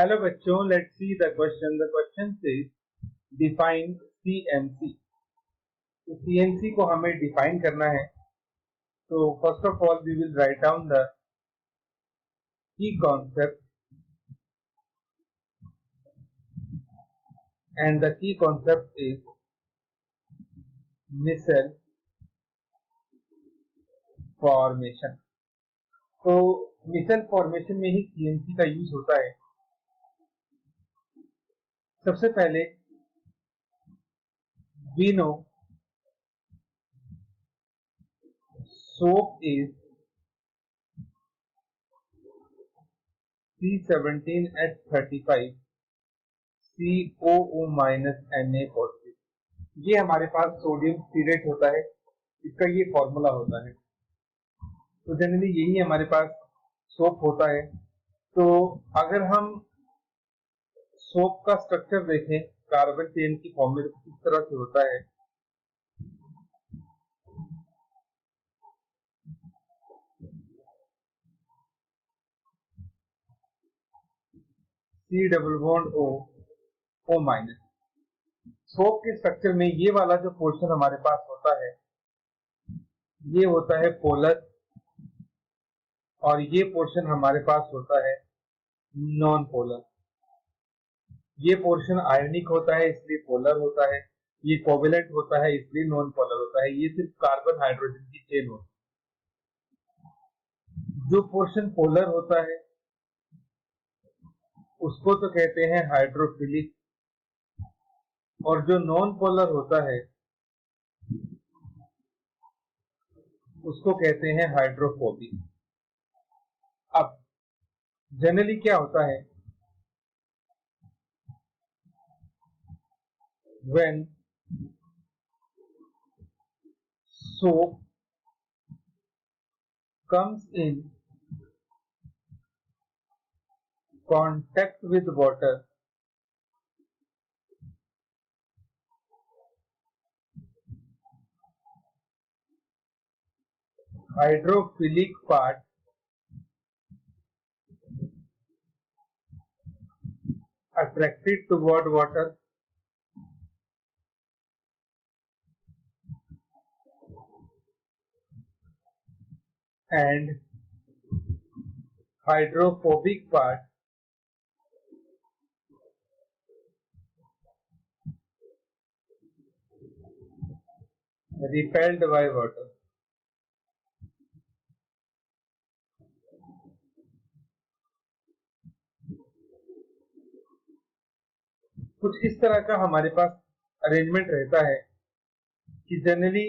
Hello बच्चों, let's see the question. The question says define CNC. तो CNC को हमें डिफाइन करना है। तो first of all we will write down the key concept, and the key concept is micelle formation. तो micelle formation में ही सीएनसी का यूज होता है। सबसे पहले we know soap is C17H35 COO Na पॉजिटिव। ये हमारे पास सोडियम सीडेट होता है, इसका ये फॉर्मूला होता है। तो जनरली यही हमारे पास सोप होता है। तो अगर हम सोप का स्ट्रक्चर देखें, कार्बन चेन की फॉर्म में किस तरह से होता है। C double bond O minus. Soap के स्ट्रक्चर में ये वाला जो पोर्शन हमारे पास होता है, ये होता है पोलर, और ये पोर्शन हमारे पास होता है नॉन पोलर। ये पोर्शन आयनिक होता है इसलिए पोलर होता है, ये कोवेलेंट होता है इसलिए नॉन पोलर होता है। ये सिर्फ कार्बन हाइड्रोजन की चेन होती है। जो पोर्शन पोलर होता है उसको तो कहते हैं हाइड्रोफिलिक, और जो नॉन पोलर होता है उसको कहते हैं हाइड्रोफोबिक। अब जनरली क्या होता है, when soap comes in contact with water, hydrophilic part attracted toward water and hydrophobic part repelled by water। कुछ इस तरह का हमारे पास अरेंजमेंट रहता है कि जनरली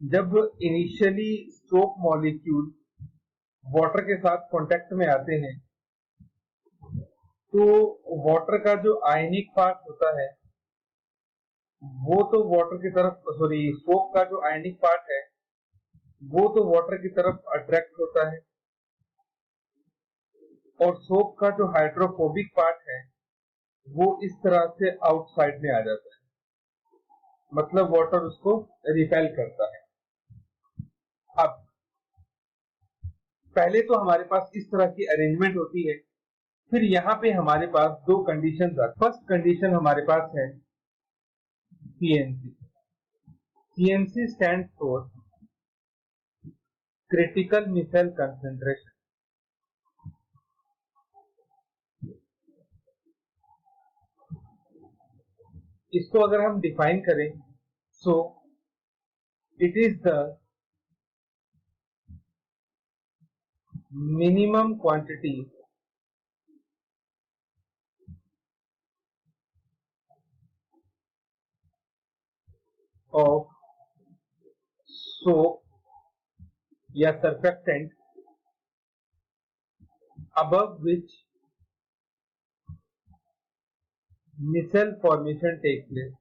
जब इनिशियली सोप मॉलिक्यूल वाटर के साथ कांटेक्ट में आते हैं, तो वाटर का जो आयनिक पार्ट होता है वो तो वाटर की तरफ, सॉरी, सोप का जो आयनिक पार्ट है वो तो वाटर की तरफ अट्रैक्ट होता है, और सोप का जो हाइड्रोफोबिक पार्ट है वो इस तरह से आउटसाइड में आ जाता है, मतलब वाटर उसको रिपेल करता है। अब पहले तो हमारे पास इस तरह की अरेंजमेंट होती है, फिर यहाँ पे हमारे पास दो कंडीशन। फर्स्ट कंडीशन हमारे पास है CNC. CNC stand for critical micelle concentration. इसको अगर हम डिफाइन करें, so it is the minimum quantity of soap या surfactant above which micelle formation takes place।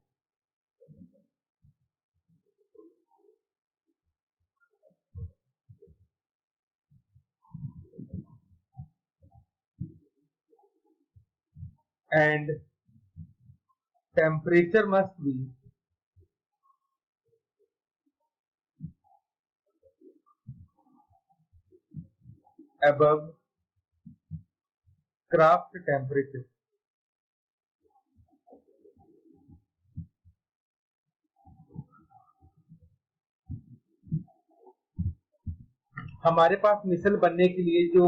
And temperature must be above craft temperature. हमारे पास मिसल बनने के लिए जो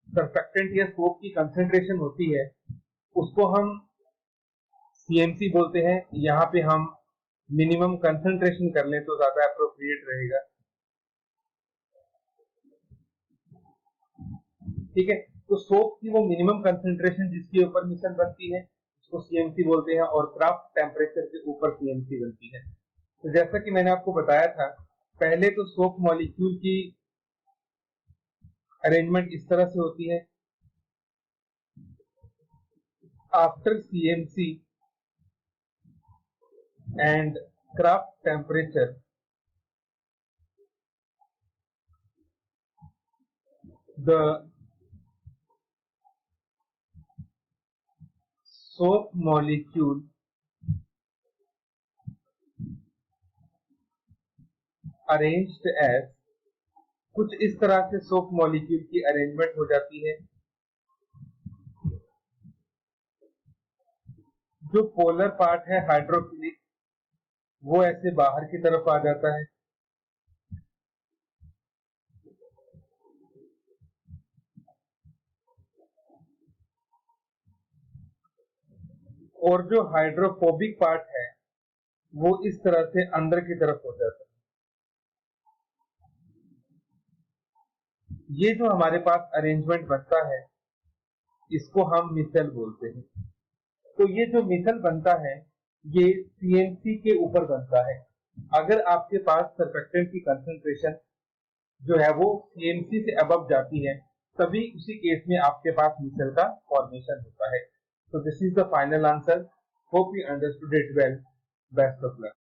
सरफेक्टेंट या सोप की कंसेंट्रेशन होती है उसको हम सीएमसी बोलते हैं। यहाँ पे हम मिनिमम कंसेंट्रेशन कर लें तो ज्यादा अप्रोप्रिएट रहेगा। ठीक है, तो सोप की वो मिनिमम कंसेंट्रेशन जिसके ऊपर मिसल बनती है उसको सीएमसी बोलते हैं और क्राफ्ट टेम्परेचर के ऊपर सीएमसी बनती है। तो जैसा कि मैंने आपको बताया था, पहले तो सोप मॉलिक्यूल की अरेंजमेंट इस तरह से होती है। After CMC and craft temperature, the soap molecule arranged as, कुछ इस तरह से सोप मॉलिक्यूल की अरेंजमेंट हो जाती है। जो पोलर पार्ट है हाइड्रोफिलिक वो ऐसे बाहर की तरफ आ जाता है और जो हाइड्रोफोबिक पार्ट है वो इस तरह से अंदर की तरफ हो जाता है। ये जो हमारे पास अरेंजमेंट बनता है इसको हम मिसल बोलते हैं। तो ये जो मिसल बनता है ये सीएमसी के ऊपर बनता है। अगर आपके पास सरफेक्टेंट की कंसंट्रेशन जो है वो सीएमसी से अबव जाती है तभी उसी केस में आपके पास मिसल का फॉर्मेशन होता है। So this is the final answer. Hope you understood it well. Best of luck.